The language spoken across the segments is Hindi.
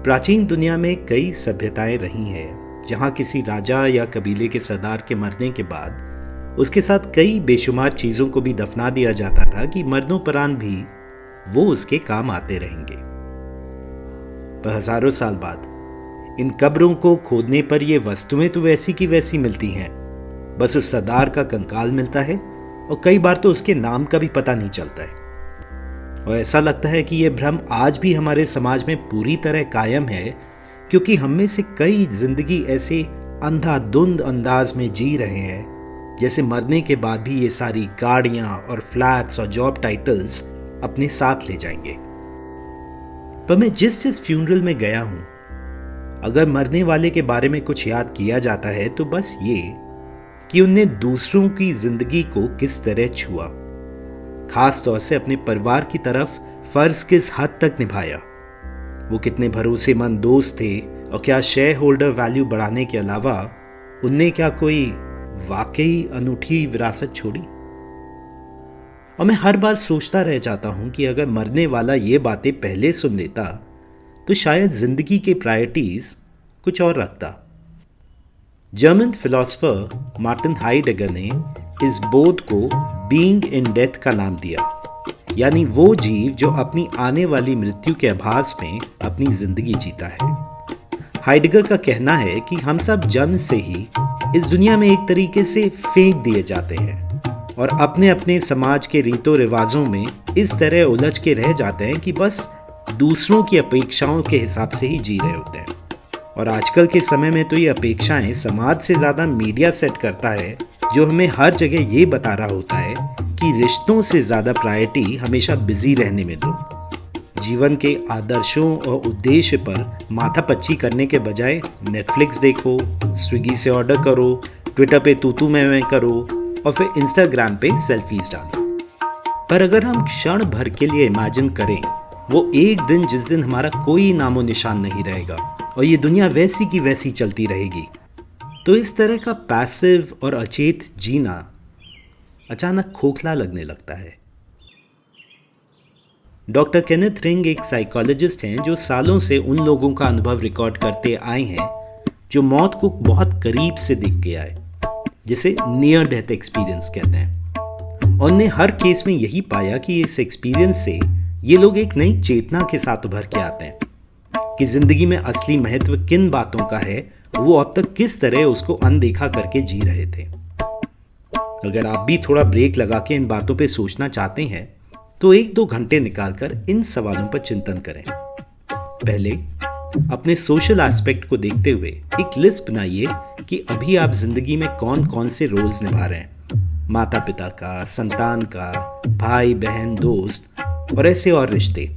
प्राचीन दुनिया में कई सभ्यताएं रही हैं जहां किसी राजा या कबीले के सरदार के मरने के बाद उसके साथ कई बेशुमार चीजों को भी दफना दिया जाता था कि मरणोपरांत भी वो उसके काम आते रहेंगे। पर हजारों साल बाद इन कब्रों को खोदने पर ये वस्तुएं तो वैसी की वैसी मिलती हैं, बस उस सरदार का कंकाल मिलता है और कई बार तो उसके नाम का भी पता नहीं चलता है। और ऐसा लगता है कि यह भ्रम आज भी हमारे समाज में पूरी तरह कायम है, क्योंकि हम में से कई जिंदगी ऐसे अंधाधुंध अंदाज में जी रहे हैं जैसे मरने के बाद भी ये सारी गाड़ियां और फ्लैट्स और जॉब टाइटल्स अपने साथ ले जाएंगे। पर मैं जिस फ्यूनरल में गया हूं, अगर मरने वाले के बारे में कुछ याद किया जाता है तो बस ये कि उनने दूसरों की जिंदगी को किस तरह छुआ, खास तौर से अपने परिवार की तरफ फर्ज किस हद तक निभाया, वो कितने भरोसेमंद दोस्त थे और क्या शेयर होल्डर वैल्यू बढ़ाने के अलावा उनने क्या कोई वाकई अनूठी विरासत छोड़ी। और मैं हर बार सोचता रह जाता हूं कि अगर मरने वाला ये बातें पहले सुन लेता तो शायद जिंदगी के प्रायोरिटीज कुछ और रखता। जर्मन फिलोसोफर मार्टिन हाइडेगर ने इस बोध को बीइंग इन डेथ का नाम दिया, यानी वो जीव जो अपनी आने वाली मृत्यु के आभास में अपनी जिंदगी जीता है। हाइडेगर का कहना है कि हम सब जन्म से ही इस दुनिया में एक तरीके से फेंक दिए जाते हैं और अपने अपने समाज के रीतों रिवाजों में इस तरह उलझ के रह जाते हैं कि बस दूसरों की अपेक्षाओं के हिसाब से ही जी रहे होते हैं। और आजकल के समय में तो ये अपेक्षाएं समाज से ज़्यादा मीडिया सेट करता है, जो हमें हर जगह ये बता रहा होता है कि रिश्तों से ज़्यादा प्रायोरिटी हमेशा बिजी रहने में दो। जीवन के आदर्शों और उद्देश्य पर माथापच्ची करने के बजाय नेटफ्लिक्स देखो, स्विगी से ऑर्डर करो, ट्विटर पे तू मैं करो और फिर इंस्टाग्राम पे सेल्फीज डालो। पर अगर हम क्षण भर के लिए इमेजिन करें वो एक दिन जिस दिन हमारा कोई नामो निशान नहीं रहेगा और ये दुनिया वैसी की वैसी चलती रहेगी, तो इस तरह का पैसिव और अचेत जीना अचानक खोखला लगने लगता है। डॉक्टर केनेथ रिंग एक साइकोलॉजिस्ट हैं जो सालों से उन लोगों का अनुभव रिकॉर्ड करते आए हैं जो मौत को बहुत करीब से देख के आए, जिसे नियर डेथ एक्सपीरियंस कहते हैं। और उन्होंने हर केस में यही पाया कि इस एक्सपीरियंस से ये लोग एक नई चेतना के साथ उभर के आते हैं कि जिंदगी में असली महत्व किन बातों का है, वो अब तक किस तरह उसको अनदेखा करके जी रहे थे। अगर आप भी थोड़ा ब्रेक लगा के इन बातों पे सोचना चाहते हैं तो 1-2 घंटे निकालकर इन सवालों पर चिंतन करें। पहले अपने सोशल एस्पेक्ट को देखते हुए एक लिस्ट बनाइए कि अभी आप जिंदगी में कौन कौन से रोल्स निभा रहे हैं, माता पिता का, संतान का, भाई बहन, दोस्त और ऐसे और रिश्ते।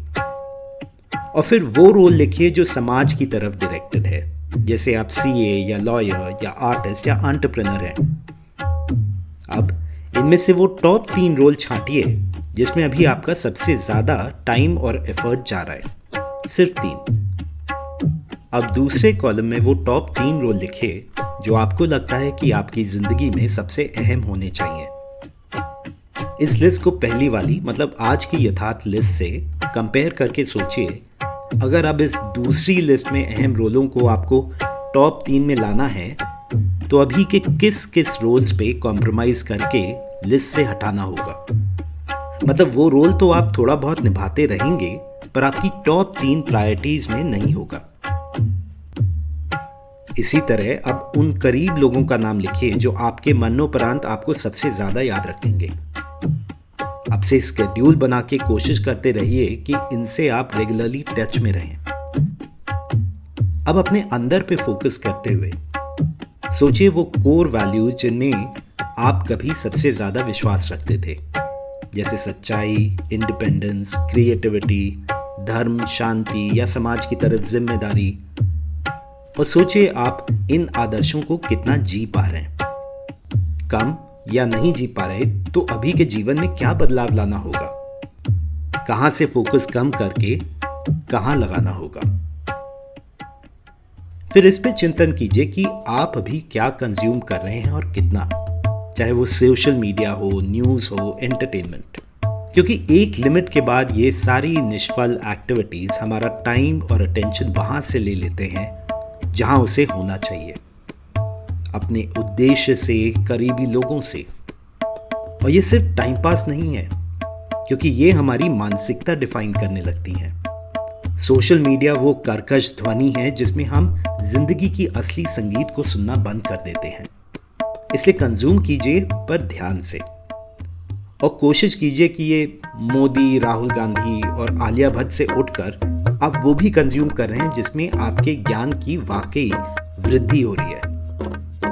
और फिर वो रोल लिखिए जो समाज की तरफ डायरेक्टेड है, जैसे आप सीए या लॉयर या आर्टिस्ट या एंटरप्रेन्योर हैं। अब इनमें से वो टॉप 3 रोल छांटिए जिसमें अभी आपका सबसे ज्यादा टाइम और एफर्ट जा रहा है, सिर्फ 3। अब दूसरे कॉलम में वो टॉप 3 रोल लिखे जो आपको लगता है कि आपकी जिंदगी में सबसे अहम होने चाहिए। इस लिस्ट को पहली वाली मतलब आज की यथार्थ लिस्ट से कंपेयर करके सोचिए, अगर अब इस दूसरी लिस्ट में अहम रोलों को आपको टॉप 3 में लाना है तो अभी के किस किस रोल्स पे कॉम्प्रोमाइज करके लिस्ट से हटाना होगा। मतलब वो रोल तो आप थोड़ा बहुत निभाते रहेंगे पर आपकी टॉप 3 प्रायोरिटीज में नहीं होगा। इसी तरह अब उन करीब लोगों का नाम लिखिए जो आपके मरणोपरांत आपको सबसे ज्यादा याद रखेंगे। अब से स्केड्यूल बना के कोशिश करते रहिए कि इनसे आप रेगुलरली टच में रहें। अब अपने अंदर पे फोकस करते हुए सोचिए वो कोर वैल्यूज जिनमें आप कभी सबसे ज्यादा विश्वास रखते थे, जैसे सच्चाई, इंडिपेंडेंस, क्रिएटिविटी, धर्म, शांति या समाज की तरफ जिम्मेदारी। और सोचिए आप इन आदर्शों को कितना जी पा रहे हैं। कम या नहीं जी पा रहे तो अभी के जीवन में क्या बदलाव लाना होगा, कहां से फोकस कम करके कहां लगाना होगा। फिर इस पे चिंतन कीजिए कि आप अभी क्या कंज्यूम कर रहे हैं और कितना, चाहे वो सोशल मीडिया हो, न्यूज़ हो, एंटरटेनमेंट। क्योंकि एक लिमिट के बाद ये सारी निष्फल एक्टिविटीज हमारा टाइम और अटेंशन वहां से ले लेते हैं जहां उसे होना चाहिए, अपने उद्देश्य से, करीबी लोगों से। और ये सिर्फ टाइम पास नहीं है, क्योंकि ये हमारी मानसिकता डिफाइन करने लगती हैं। सोशल मीडिया वो कर्कश ध्वनि है जिसमें हम जिंदगी की असली संगीत को सुनना बंद कर देते हैं। इसलिए कंज्यूम कीजिए, पर ध्यान से, और कोशिश कीजिए कि ये मोदी, राहुल गांधी और आलिया भट्ट से उठकर आप वो भी कंज्यूम कर रहे हैं जिसमें आपके ज्ञान की वाकई वृद्धि हो रही है।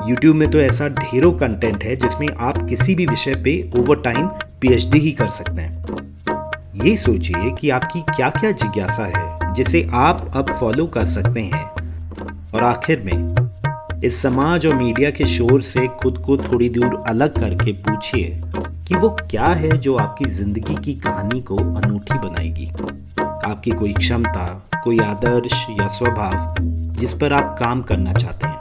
YouTube में तो ऐसा ढेरों कंटेंट है जिसमें आप किसी भी विषय पे ओवर टाइम PhD ही कर सकते हैं। ये सोचिए कि आपकी क्या क्या जिज्ञासा है जिसे आप अब फॉलो कर सकते हैं, और आखिर में इस समाज और मीडिया के शोर से खुद को थोड़ी दूर अलग करके पूछिए कि वो क्या है जो आपकी जिंदगी की कहानी को अनूठी बनाएगी। आपकी कोई क्षमता, कोई आदर्श या स्वभाव जिस पर आप काम करना चाहते हैं।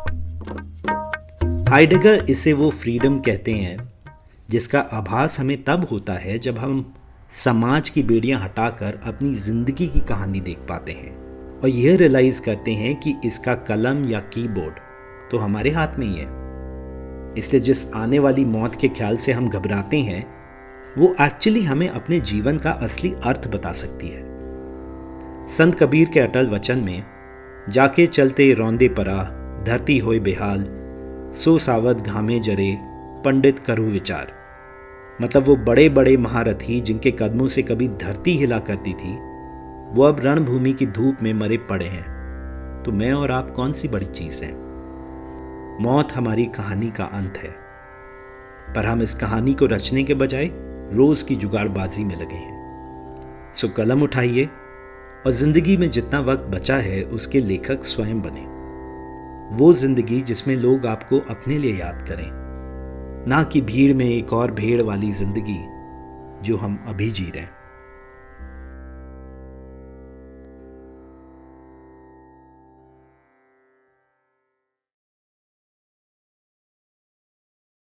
हाइडेगर इसे वो फ्रीडम कहते हैं जिसका आभास हमें तब होता है जब हम समाज की बेड़ियां हटाकर अपनी जिंदगी की कहानी देख पाते हैं और यह रियलाइज करते हैं कि इसका कलम या कीबोर्ड तो हमारे हाथ में ही है। इसलिए जिस आने वाली मौत के ख्याल से हम घबराते हैं, वो एक्चुअली हमें अपने जीवन का असली अर्थ बता सकती है। संत कबीर के अटल वचन में, जाके चलते रौंदे परा, धरती होए बेहाल, सो सावध घामे जरे, पंडित करु विचार। मतलब वो बड़े बड़े महारथी जिनके कदमों से कभी धरती हिला करती थी, वो अब रणभूमि की धूप में मरे पड़े हैं। तो मैं और आप कौन सी बड़ी चीज हैं? मौत हमारी कहानी का अंत है, पर हम इस कहानी को रचने के बजाय रोज की जुगाड़बाजी में लगे हैं। सो कलम उठाइए और जिंदगी में जितना वक्त बचा है उसके लेखक स्वयं बने। वो जिंदगी जिसमें लोग आपको अपने लिए याद करें, ना कि भीड़ में एक और भेड़ वाली जिंदगी जो हम अभी जी रहे हैं।